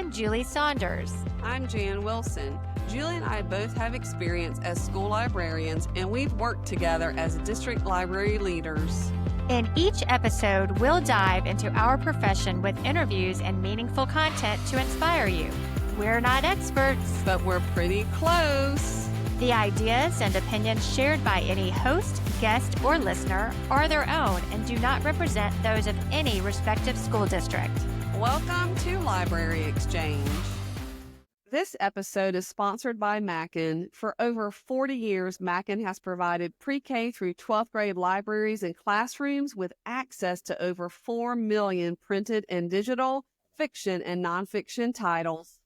I'm Julie Saunders. I'm Jan Wilson. Julie and I both have experience as school librarians, and we've worked together as district library leaders. In each episode, we'll dive into our profession with interviews and meaningful content to inspire you. We're not experts, but we're pretty close. The ideas and opinions shared by any host, guest, or listener are their own and do not represent those of any respective school district. Welcome to Library Exchange. This episode is sponsored by Mackin. For over 40 years, Mackin has provided pre-K through 12th grade libraries and classrooms with access to over 4 million printed and digital, fiction, and nonfiction titles.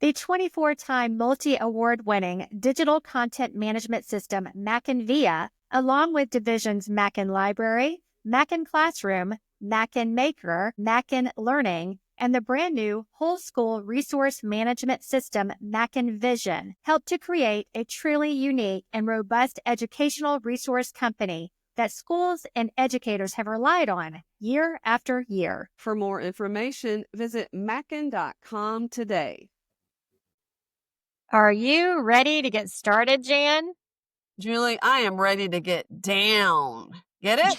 The 24-time multi-award winning digital content management system Mackin Via, along with divisions Mackin Library, Mackin Classroom, Mackin Maker, Mackin Learning, and the brand new whole school resource management system Mackin Vision, help to create a truly unique and robust educational resource company that schools and educators have relied on year after year. For more information, visit mackin.com today. Are you ready to get started, Jan? Julie, I am ready to get down. Get it?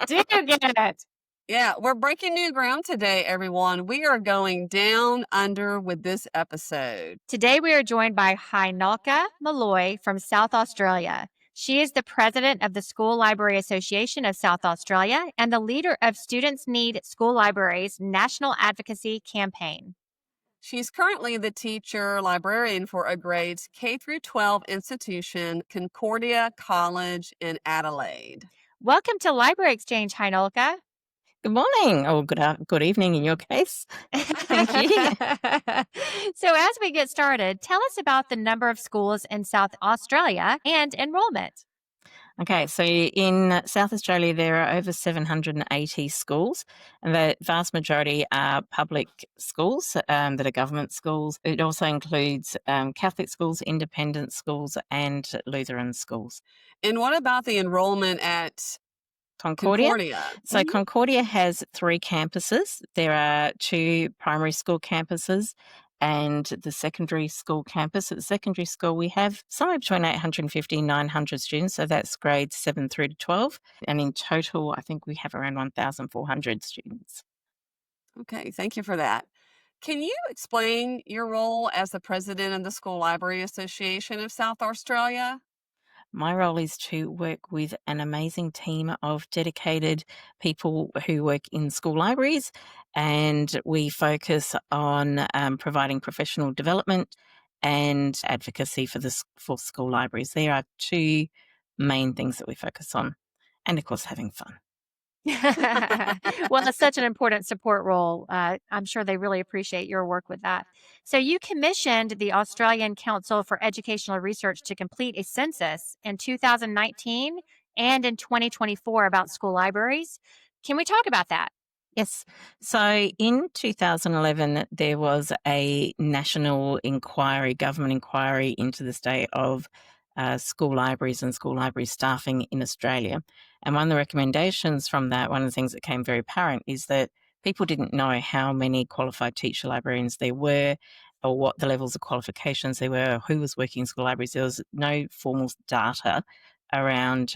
Do get it. Yeah, we're breaking new ground today, everyone. We are going down under with this episode. Today we are joined by Hajnalka Malloy from South Australia. She is the president of the School Library Association of South Australia and the leader of Students Need School Libraries National Advocacy Campaign. She's currently the teacher-librarian for a grades K-12 institution, Concordia College in Adelaide. Welcome to Library Exchange, Hajnalka. Good morning, or good evening in your case. Thank you. So as we get started, tell us about the number of schools in South Australia and enrollment. Okay, so in South Australia, there are over 780 schools, and the vast majority are public schools that are government schools. It also includes Catholic schools, independent schools, and Lutheran schools. And what about the enrollment at Concordia? So Concordia has 3 campuses. There are 2 primary school campuses and the secondary school campus. At the secondary school, we have somewhere between 850 and 900 students, so that's grades 7 through to 12. And in total, I think we have around 1,400 students. Okay, thank you for that. Can you explain your role as the president of the School Library Association of South Australia? My role is to work with an amazing team of dedicated people who work in school libraries, and we focus on providing professional development and advocacy for school libraries. There are 2 main things that we focus on, and of course, having fun. Well, it's such an important support role. I'm sure they really appreciate your work with that. So you commissioned the Australian Council for Educational Research to complete a census in 2019 and in 2024 about school libraries. Can we talk about that? Yes. So in 2011, there was a national inquiry, government inquiry into the state of school libraries and school library staffing in Australia. And one of the recommendations from that, one of the things that came very apparent is that people didn't know how many qualified teacher librarians there were or what the levels of qualifications there were, or who was working in school libraries. There was no formal data around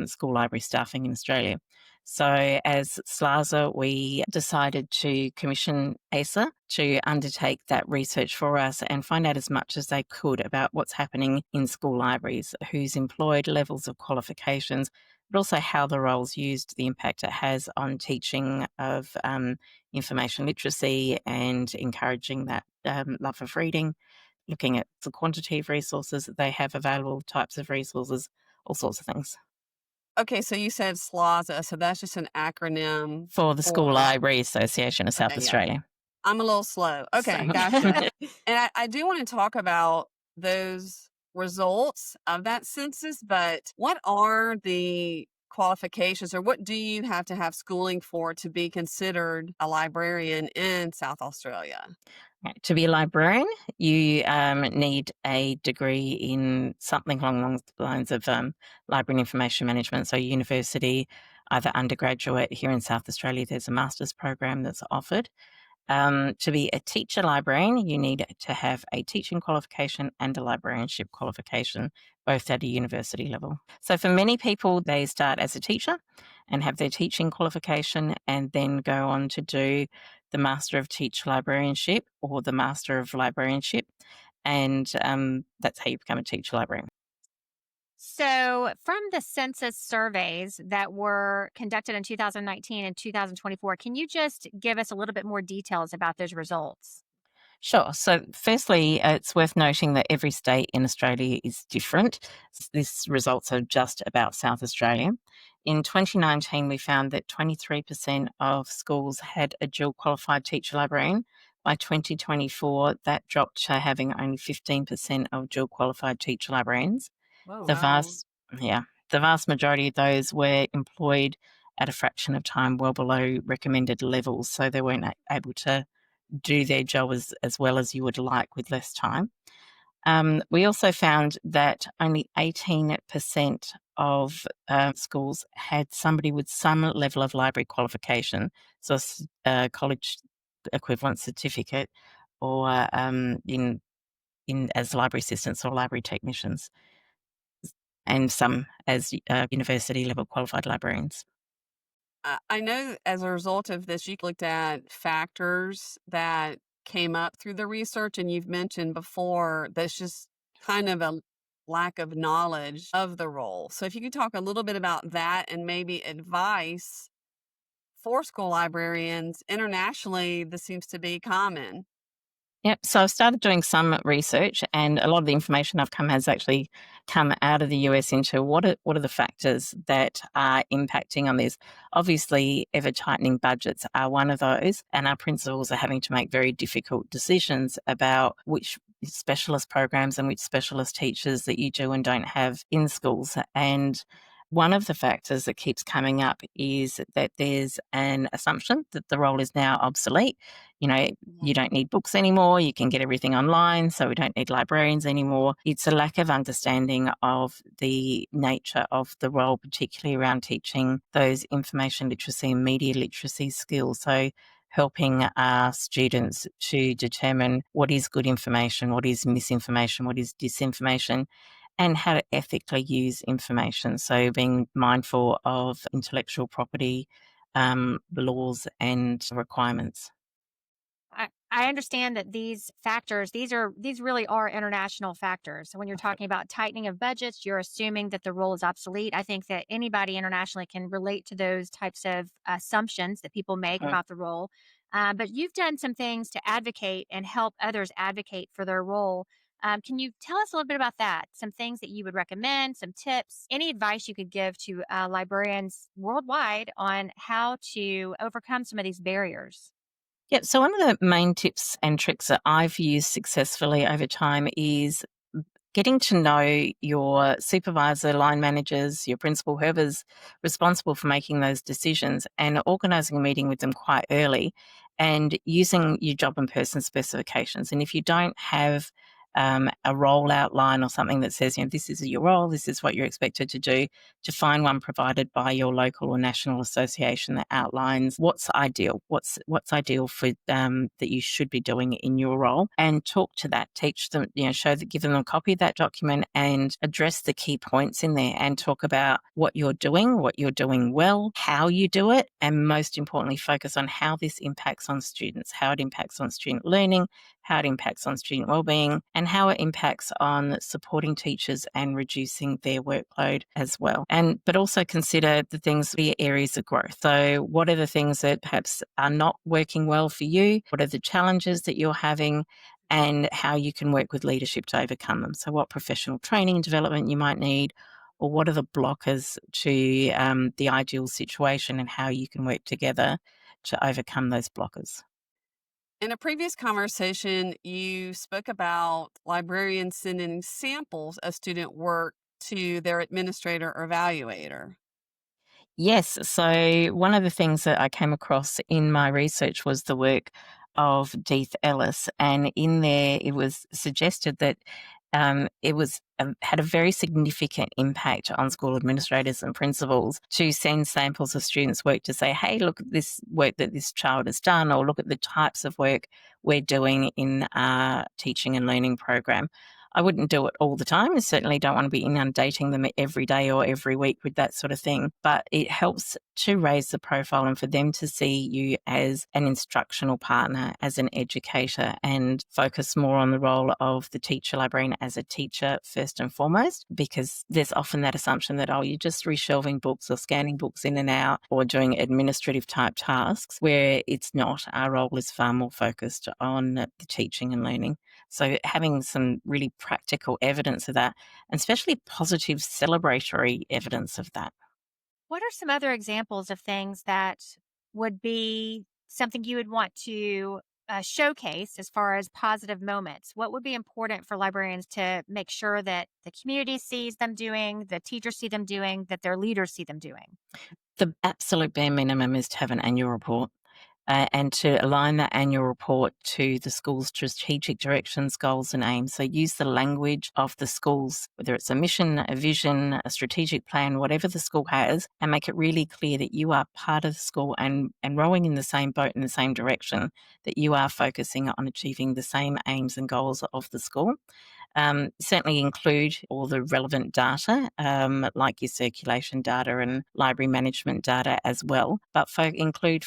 school library staffing in Australia. So as SLASA, we decided to commission ASA to undertake that research for us and find out as much as they could about what's happening in school libraries, who's employed, levels of qualifications, but also how the role's used, the impact it has on teaching of information literacy and encouraging that love of reading, looking at the quantity of resources that they have available, types of resources, all sorts of things. Okay, so you said SLASA, so that's just an acronym for the School Library Association of South Australia. Yeah. I'm a little slow. Okay, gotcha. And I do want to talk about those results of that census, but what are the qualifications, or what do you have to have schooling for to be considered a librarian in South Australia? To be a librarian, you need a degree in something along the lines of library and information management. So university, either undergraduate. Here in South Australia, there's a master's program that's offered. To be a teacher librarian, you need to have a teaching qualification and a librarianship qualification, both at a university level. So for many people, they start as a teacher and have their teaching qualification and then go on to do the Master of Teacher Librarianship or the Master of Librarianship. And that's how you become a teacher librarian. So, from the census surveys that were conducted in 2019 and 2024, can you just give us a little bit more details about those results? Sure. So, firstly, it's worth noting that every state in Australia is different. These results are just about South Australia. In 2019, we found that 23% of schools had a dual qualified teacher librarian. By 2024, that dropped to having only 15% of dual qualified teacher librarians. Oh, The wow. vast, yeah, the vast majority of those were employed at a fraction of time well below recommended levels, so they weren't able to do their job as well as you would like with less time. We also found that only 18% of schools had somebody with some level of library qualification, so a college equivalent certificate, or in as library assistants or library technicians, and some as university level qualified librarians. I know as a result of this, you looked at factors that came up through the research, and you've mentioned before that's just kind of a lack of knowledge of the role. So, if you could talk a little bit about that and maybe advice for school librarians internationally, this seems to be common. Yep. So I've started doing some research, and a lot of the information I've come has actually come out of the US into what are the factors that are impacting on this. Obviously, ever tightening budgets are one of those, and our principals are having to make very difficult decisions about which specialist programs and which specialist teachers that you do and don't have in schools. And one of the factors that keeps coming up is that there's an assumption that the role is now obsolete. You know, you don't need books anymore. You can get everything online, so we don't need librarians anymore. It's a lack of understanding of the nature of the role, particularly around teaching those information literacy and media literacy skills. So helping our students to determine what is good information, what is misinformation, what is disinformation, and how to ethically use information. So being mindful of intellectual property laws and requirements. I understand that these factors, these really are international factors. So when you're talking about tightening of budgets, you're assuming that the role is obsolete. I think that anybody internationally can relate to those types of assumptions that people make Mhm. about the role. But you've done some things to advocate and help others advocate for their role. Can you tell us a little bit about that? Some things that you would recommend, some tips, any advice you could give to librarians worldwide on how to overcome some of these barriers? Yeah, so one of the main tips and tricks that I've used successfully over time is getting to know your supervisor, line managers, your principal, whoever's responsible for making those decisions, and organizing a meeting with them quite early and using your job and person specifications. And if you don't have a role outline or something that says, this is your role, this is what you're expected to do, to find one provided by your local or national association that outlines what's ideal, what's ideal for that you should be doing in your role, and talk to that, teach them, give them a copy of that document and address the key points in there and talk about what you're doing well, how you do it, and most importantly, focus on how this impacts on students, how it impacts on student learning, how it impacts on student wellbeing, and how it impacts on supporting teachers and reducing their workload as well. But also consider the areas of growth. So what are the things that perhaps are not working well for you? What are the challenges that you're having? And how you can work with leadership to overcome them. So what professional training and development you might need, or what are the blockers to the ideal situation, and how you can work together to overcome those blockers. In a previous conversation, you spoke about librarians sending samples of student work to their administrator or evaluator. Yes. So one of the things that I came across in my research was the work of Deeth Ellis. And in there, it was suggested that it was had a very significant impact on school administrators and principals to send samples of students' work to say, hey, look at this work that this child has done, or look at the types of work we're doing in our teaching and learning program. I wouldn't do it all the time. I certainly don't want to be inundating them every day or every week with that sort of thing. But it helps to raise the profile and for them to see you as an instructional partner, as an educator, and focus more on the role of the teacher librarian as a teacher first and foremost, because there's often that assumption that, oh, you're just reshelving books or scanning books in and out or doing administrative type tasks, where it's not. Our role is far more focused on the teaching and learning. So having some really practical evidence of that, and especially positive celebratory evidence of that. What are some other examples of things that would be something you would want to showcase as far as positive moments? What would be important for librarians to make sure that the community sees them doing, the teachers see them doing, that their leaders see them doing? The absolute bare minimum is to have an annual report. And to align that annual report to the school's strategic directions, goals, and aims. So use the language of the schools, whether it's a mission, a vision, a strategic plan, whatever the school has, and make it really clear that you are part of the school and rowing in the same boat in the same direction, that you are focusing on achieving the same aims and goals of the school. Certainly include all the relevant data, like your circulation data and library management data as well, but include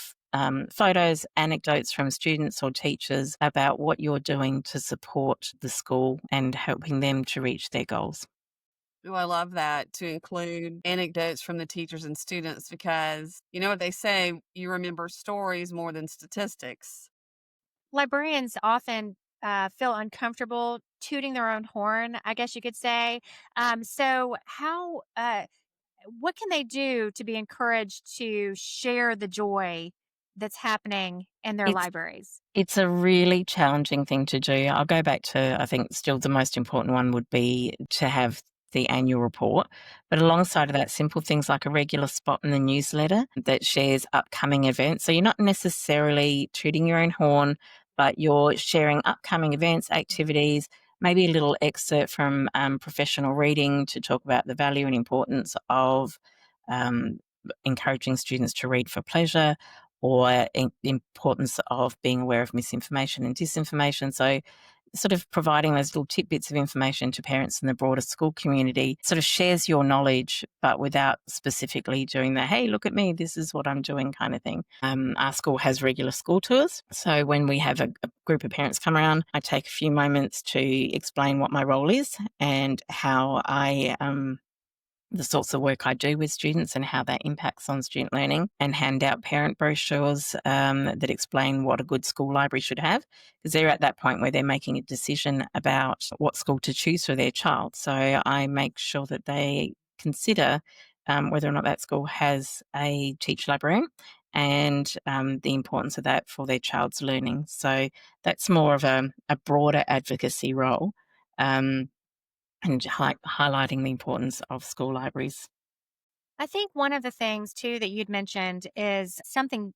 photos, anecdotes from students or teachers about what you're doing to support the school and helping them to reach their goals. Oh, I love that, to include anecdotes from the teachers and students, because you know what they say, you remember stories more than statistics. Librarians often feel uncomfortable tooting their own horn, I guess you could say. What can they do to be encouraged to share the joy that's happening in their It's libraries? It's a really challenging thing to do. I'll go back to, I think still the most important one would be to have the annual report. But alongside of that, simple things like a regular spot in the newsletter that shares upcoming events. So you're not necessarily tooting your own horn, but you're sharing upcoming events, activities, maybe a little excerpt from professional reading to talk about the value and importance of um, encouraging students to read for pleasure, or the importance of being aware of misinformation and disinformation. So sort of providing those little tidbits of information to parents in the broader school community sort of shares your knowledge, but without specifically doing the, hey, look at me, this is what I'm doing kind of thing. Our school has regular school tours. So when we have a group of parents come around, I take a few moments to explain what my role is and how the sorts of work I do with students and how that impacts on student learning, and hand out parent brochures that explain what a good school library should have, because they're at that point where they're making a decision about what school to choose for their child. So I make sure that they consider whether or not that school has a teacher librarian and the importance of that for their child's learning. So that's more of a broader advocacy role. And highlighting the importance of school libraries. I think one of the things too that you'd mentioned is something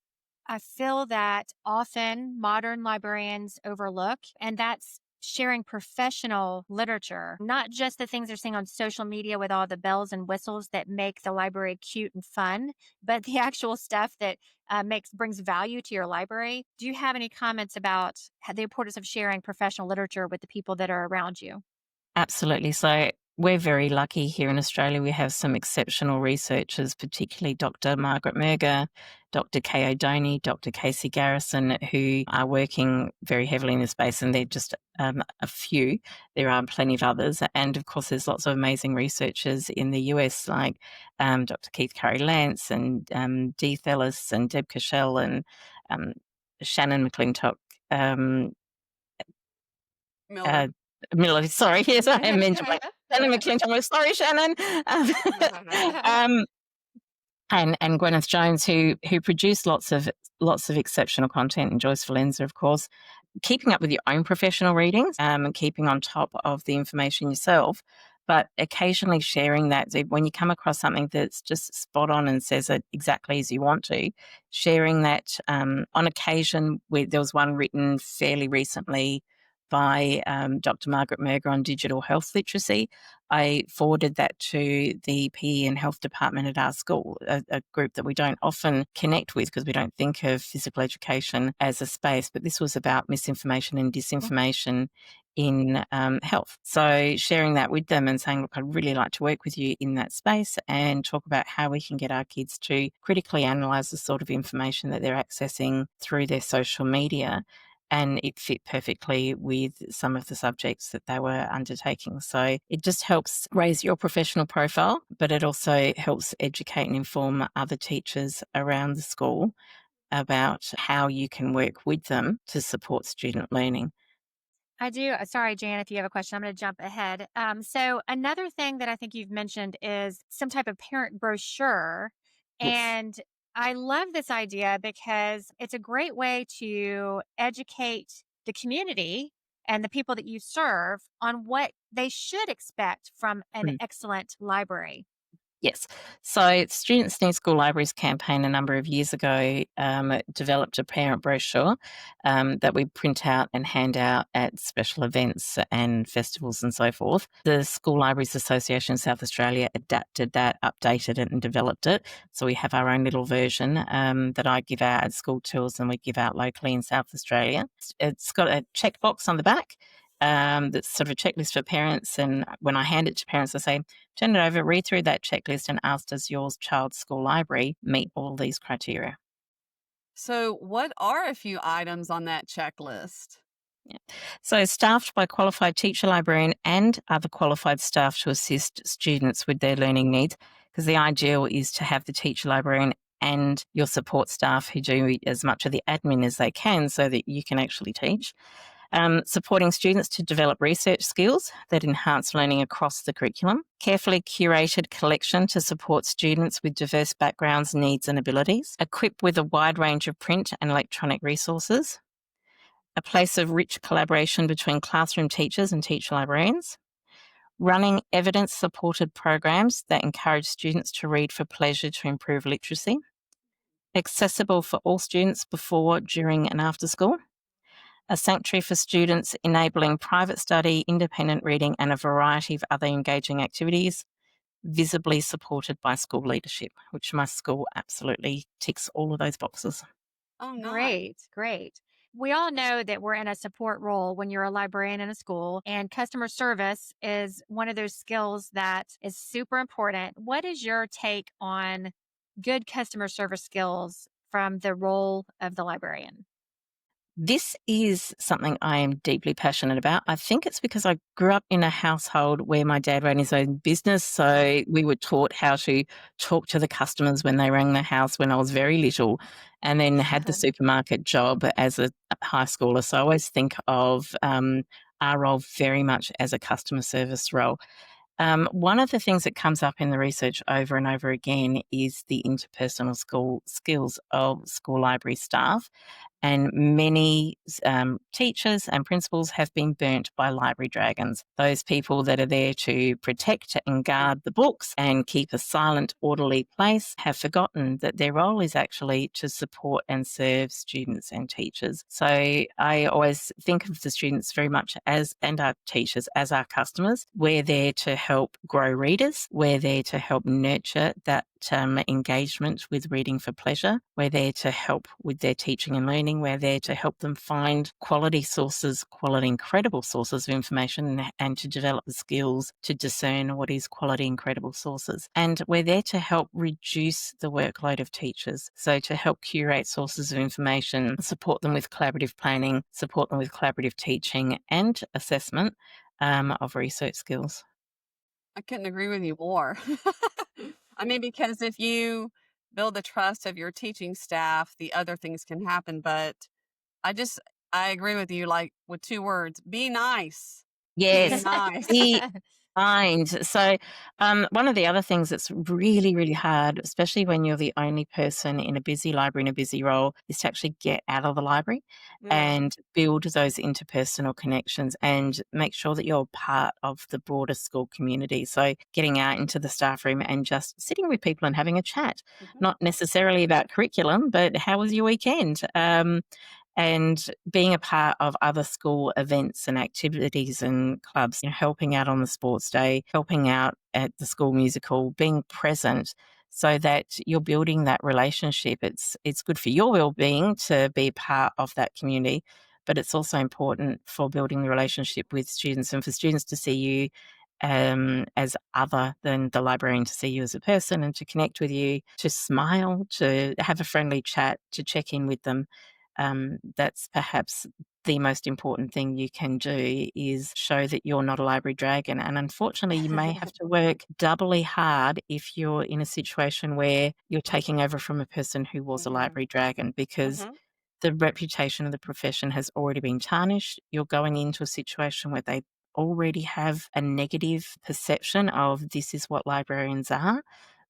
I feel that often modern librarians overlook, and that's sharing professional literature, not just the things they're seeing on social media with all the bells and whistles that make the library cute and fun, but the actual stuff that brings value to your library. Do you have any comments about the importance of sharing professional literature with the people that are around you? Absolutely. So we're very lucky here in Australia. We have some exceptional researchers, particularly Dr. Margaret Merger, Dr. Kay O'Doney, Dr. Casey Garrison, who are working very heavily in this space, and they're just a few. There are plenty of others. And of course, there's lots of amazing researchers in the US, like Dr. Keith Curry Lance and Dee Thellis and Deb Cashel and um, Shannon McClintock. Miller. Uh, Miller, sorry, yes, I am mentioned by Shannon McClinton. We're sorry, Shannon. Um, and Gwyneth Jones, who produced lots of exceptional content, and Joyce Valenza, of course. Keeping up with your own professional readings, and keeping on top of the information yourself, but occasionally sharing that. So when you come across something that's just spot on and says it exactly as you want to, sharing that on occasion. There was one written fairly recently by Dr. Margaret Merger on digital health literacy. I forwarded that to the PE and health department at our school, a group that we don't often connect with because we don't think of physical education as a space. But this was about misinformation and disinformation in health. So sharing that with them and saying, look, I'd really like to work with you in that space and talk about how we can get our kids to critically analyse the sort of information that they're accessing through their social media. And it fit perfectly with some of the subjects that they were undertaking. So it just helps raise your professional profile, but it also helps educate and inform other teachers around the school about how you can work with them to support student learning. I do. Sorry, Jan, if you have a question, I'm going to jump ahead. So, another thing that I think you've mentioned is some type of parent brochure. Yes. And I love this idea because it's a great way to educate the community and the people that you serve on what they should expect from an Mm. excellent library. Yes. So Students Need School Libraries campaign a number of years ago developed a parent brochure that we print out and hand out at special events and festivals and so forth. The School Libraries Association of South Australia adapted that, updated it and developed it. So we have our own little version that I give out at school tours and we give out locally in South Australia. It's got a checkbox on the back. That's sort of a checklist for parents. And when I hand it to parents, I say, turn it over, read through that checklist and ask, does your child's school library meet all these criteria? So, what are a few items on that checklist? Yeah. So staffed by qualified teacher librarian and other qualified staff to assist students with their learning needs, because the ideal is to have the teacher librarian and your support staff who do as much of the admin as they can so that you can actually teach. Supporting students to develop research skills that enhance learning across the curriculum. Carefully curated collection to support students with diverse backgrounds, needs and abilities. Equipped with a wide range of print and electronic resources. A place of rich collaboration between classroom teachers and teacher librarians. Running evidence-supported programs that encourage students to read for pleasure to improve literacy. Accessible for all students before, during and after school. A sanctuary for students enabling private study, independent reading and a variety of other engaging activities, visibly supported by school leadership, which my school absolutely ticks all of those boxes. Oh, nice. Great, great. We all know that we're in a support role when you're a librarian in a school, and customer service is one of those skills that is super important. What is your take on good customer service skills from the role of the librarian? This is something I am deeply passionate about. I think it's because I grew up in a household where my dad ran his own business. So we were taught how to talk to the customers when they rang the house when I was very little, and then had the supermarket job as a high schooler. So I always think of our role very much as a customer service role. One of the things that comes up in the research over and over again is the interpersonal school skills of school library staff. And many teachers and principals have been burnt by library dragons, those people that are there to protect and guard the books and keep a silent, orderly place, have forgotten that their role is actually to support and serve students and teachers. So I always think of the students very much as, and our teachers as our customers. We're there to help grow readers. We're there to help nurture that engagement with reading for pleasure. We're there to help with their teaching and learning. We're there to help them find quality sources, quality and credible sources of information, and to develop the skills to discern what is quality and credible sources. And we're there to help reduce the workload of teachers. So to help curate sources of information, support them with collaborative planning, support them with collaborative teaching and assessment of research skills. I couldn't agree with you more. I mean, because if you build the trust of your teaching staff, the other things can happen. But I just, I agree with you, like with two words, be nice. Be Yes, nice. be kind. So, one of the other things that's really, really hard, especially when you're the only person in a busy library in a busy role, is to actually get out of the library Yeah. and build those interpersonal connections and make sure that you're part of the broader school community. So, getting out into the staff room and just sitting with people and having a chat, Mhm. not necessarily about curriculum, but how was your weekend? and being a part of other school events and activities and clubs, helping out on the sports day, helping out at the school musical, being present so that you're building that relationship. It's good for your well-being to be part of that community, but it's also important for building the relationship with students and for students to see you as other than the librarian, to see you as a person and to connect with you, to smile, to have a friendly chat, to check in with them. That's perhaps the most important thing you can do, is show that you're not a library dragon. And unfortunately, you may have to work doubly hard if you're in a situation where you're taking over from a person who was a library dragon, because the reputation of the profession has already been tarnished. You're going into a situation where they already have a negative perception of this is what librarians are.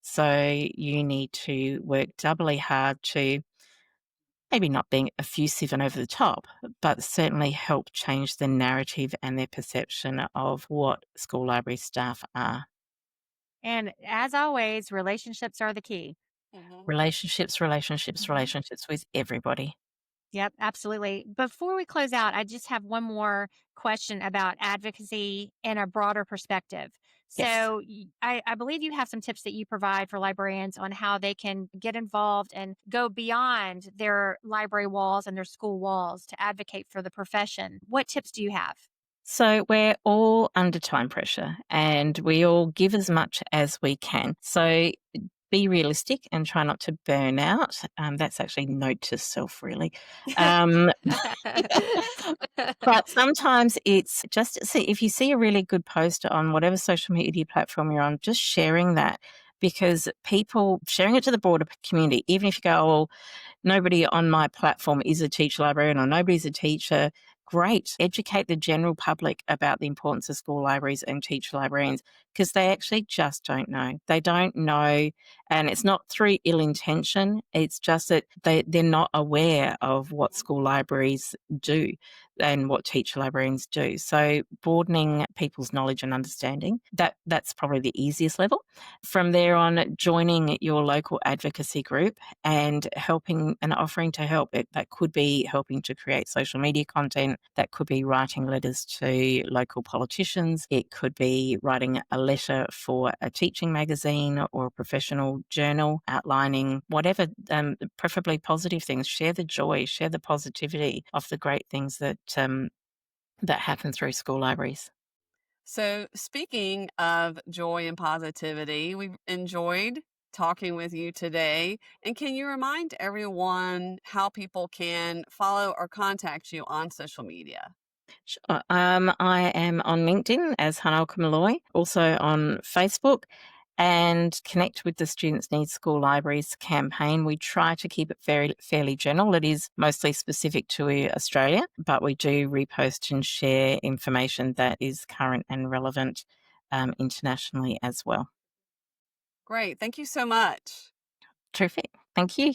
So you need to work doubly hard to, maybe not being effusive and over the top, but certainly help change the narrative and their perception of what school library staff are. And as always, relationships are the key. Relationships, relationships, Mhm. relationships with everybody. Yep, absolutely. Before we close out, I just have one more question about advocacy in a broader perspective. Yes. So, I believe you have some tips that you provide for librarians on how they can get involved and go beyond their library walls and their school walls to advocate for the profession. What tips do you have? So we're all under time pressure and we all give as much as we can. So be realistic and try not to burn out. That's actually note to self, really. Um, but sometimes it's just, see, if you see a really good post on whatever social media platform you're on, just sharing that, because people sharing it to the broader community, even if you go, oh, nobody on my platform is a teacher librarian or nobody's a teacher. Great. Educate the general public about the importance of school libraries and teacher librarians, because they actually just don't know. They don't know. And it's not through ill intention. It's just that they're not aware of what school libraries do and what teacher librarians do. So broadening people's knowledge and understanding, that's probably the easiest level. From there on, joining your local advocacy group and helping and offering to help. That could be helping to create social media content. That could be writing letters to local politicians. It could be writing a letter for a teaching magazine or a professional journal outlining whatever, preferably positive things. Share the joy, share the positivity of the great things that happen through school libraries. So, speaking of joy and positivity, we've enjoyed talking with you today. And can you remind everyone how people can follow or contact you on social media? Sure. I am on LinkedIn as Hajnalka Malloy, also on Facebook, and connect with the Students Need School Libraries campaign. We try to keep it fairly general. It is mostly specific to Australia, but we do repost and share information that is current and relevant internationally as well. Great. Thank you so much. Terrific. Thank you.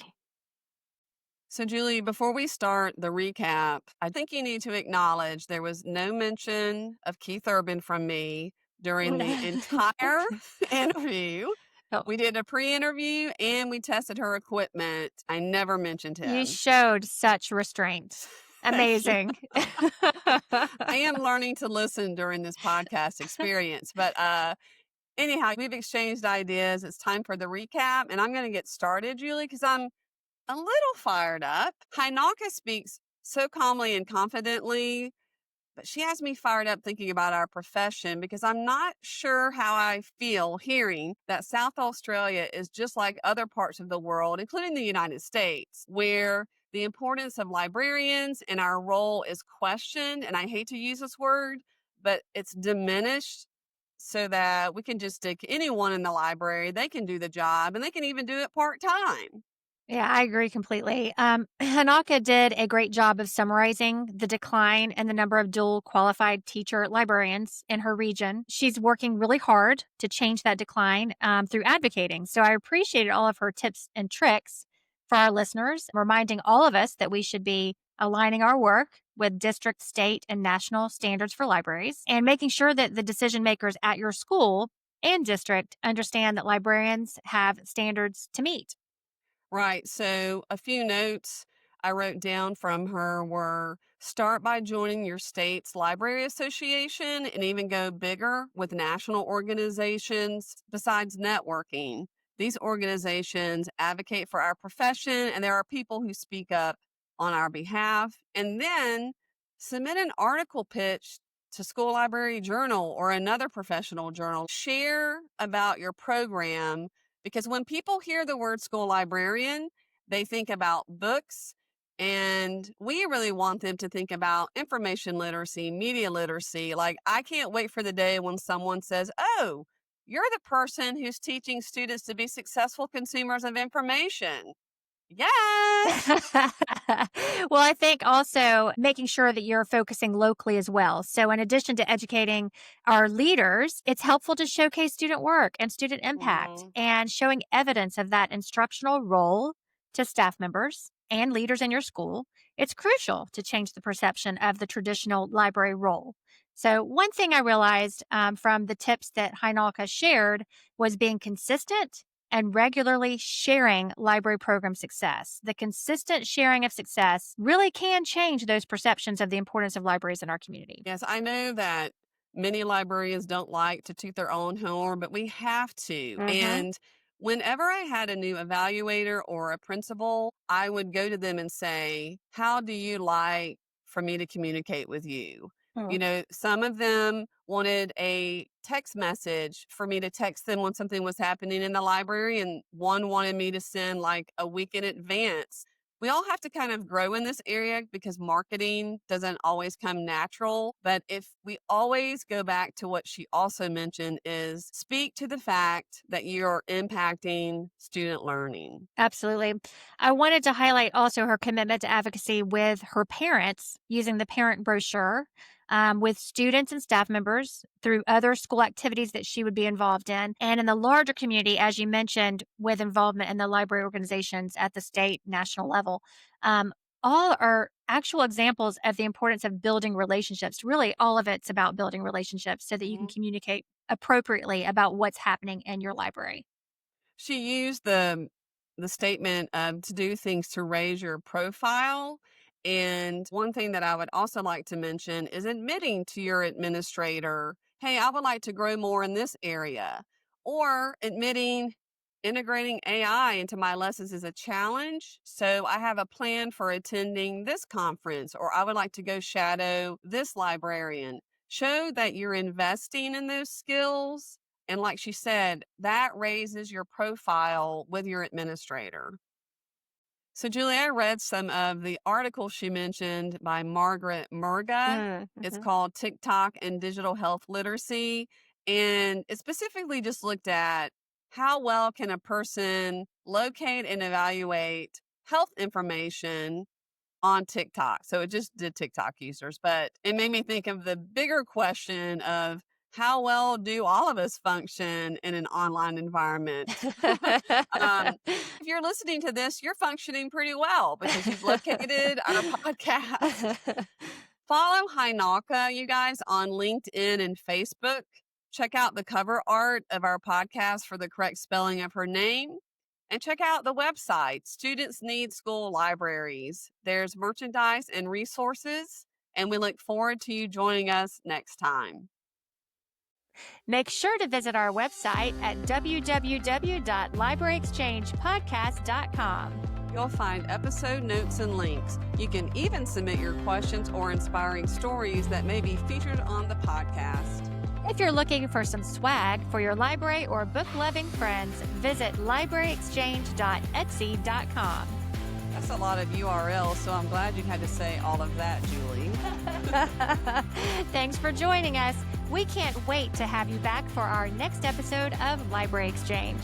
So, Julie, before we start the recap, I think you need to acknowledge there was no mention of Keith Urban from me during the entire interview. Oh, We did a pre-interview and we tested her equipment. I never mentioned you him. showed such restraint. Thank you. Amazing. I am learning to listen during this podcast experience. But anyhow, we've exchanged ideas. It's time for the recap. And I'm going to get started, Julie, because I'm a little fired up. Hajnalka speaks so calmly and confidently, but she has me fired up thinking about our profession, because I'm not sure how I feel hearing that South Australia is just like other parts of the world, including the United States, where the importance of librarians and our role is questioned. And I hate to use this word, but it's diminished so that we can just stick anyone in the library. They can do the job and they can even do it part-time. Yeah, I agree completely. Hanaka did a great job of summarizing the decline in the number of dual qualified teacher librarians in her region. She's working really hard to change that decline through advocating. So I appreciated all of her tips and tricks for our listeners, reminding all of us that we should be aligning our work with district, state, and national standards for libraries, and making sure that the decision makers at your school and district understand that librarians have standards to meet. Right. So, a few notes. I wrote down from her were start by joining your state's library association and even go bigger with national organizations besides networking. These organizations advocate for our profession, and there are people who speak up on our behalf. And then submit an article pitch to School Library Journal or another professional journal. Share about your program, because when people hear the word school librarian, they think about books, and we really want them to think about information literacy, media literacy. Like, I can't wait for the day when someone says, oh, you're the person who's teaching students to be successful consumers of information. Yes. Well, I think also making sure that you're focusing locally as well. So, in addition to educating our leaders, it's helpful to showcase student work and student impact and showing evidence of that instructional role to staff members and leaders in your school. It's crucial to change the perception of the traditional library role. So, one thing I realized from the tips that Hajnalka shared was being consistent and regularly sharing library program success. The consistent sharing of success really can change those perceptions of the importance of libraries in our community. Yes, I know that many librarians don't like to toot their own horn, but we have to. And whenever I had a new evaluator or a principal, I would go to them and say, how do you like for me to communicate with you? You know, some of them wanted a text message for me to text them when something was happening in the library, and one wanted me to send like a week in advance. We all have to kind of grow in this area because marketing doesn't always come natural. But if we always go back to what she also mentioned is speak to the fact that you're impacting student learning. Absolutely. I wanted to highlight also her commitment to advocacy with her parents using the parent brochure with students and staff members through other school activities that she would be involved in, and in the larger community, as you mentioned, with involvement in the library organizations at the state, national level. All are actual examples of the importance of building relationships. Really, all of it's about building relationships so that you can communicate appropriately about what's happening in your library. She used the statement to do things to raise your profile. And one thing that I would also like to mention is admitting to your administrator, hey, I would like to grow more in this area. Or admitting integrating AI into my lessons is a challenge. So I have a plan for attending this conference, or I would like to go shadow this librarian. Show that you're investing in those skills. And like she said, that raises your profile with your administrator. So, Julie, I read some of the articles she mentioned by Margaret Murga. It's called TikTok and Digital Health Literacy. And it specifically just looked at how well can a person locate and evaluate health information on TikTok. So it just did TikTok users, but it made me think of the bigger question of how well do all of us function in an online environment? If you're listening to this, you're functioning pretty well because you've located our podcast. Follow Hajnalka, you guys, on LinkedIn and Facebook. Check out the cover art of our podcast for the correct spelling of her name. And check out the website, Students Need School Libraries. There's merchandise and resources, and we look forward to you joining us next time. Make sure to visit our website at www.libraryexchangepodcast.com. You'll find episode notes and links. You can even submit your questions or inspiring stories that may be featured on the podcast. If you're looking for some swag for your library or book-loving friends, visit libraryexchange.etsy.com. That's a lot of URLs, so I'm glad you had to say all of that, Julie. Thanks for joining us. We can't wait to have you back for our next episode of Library Exchange.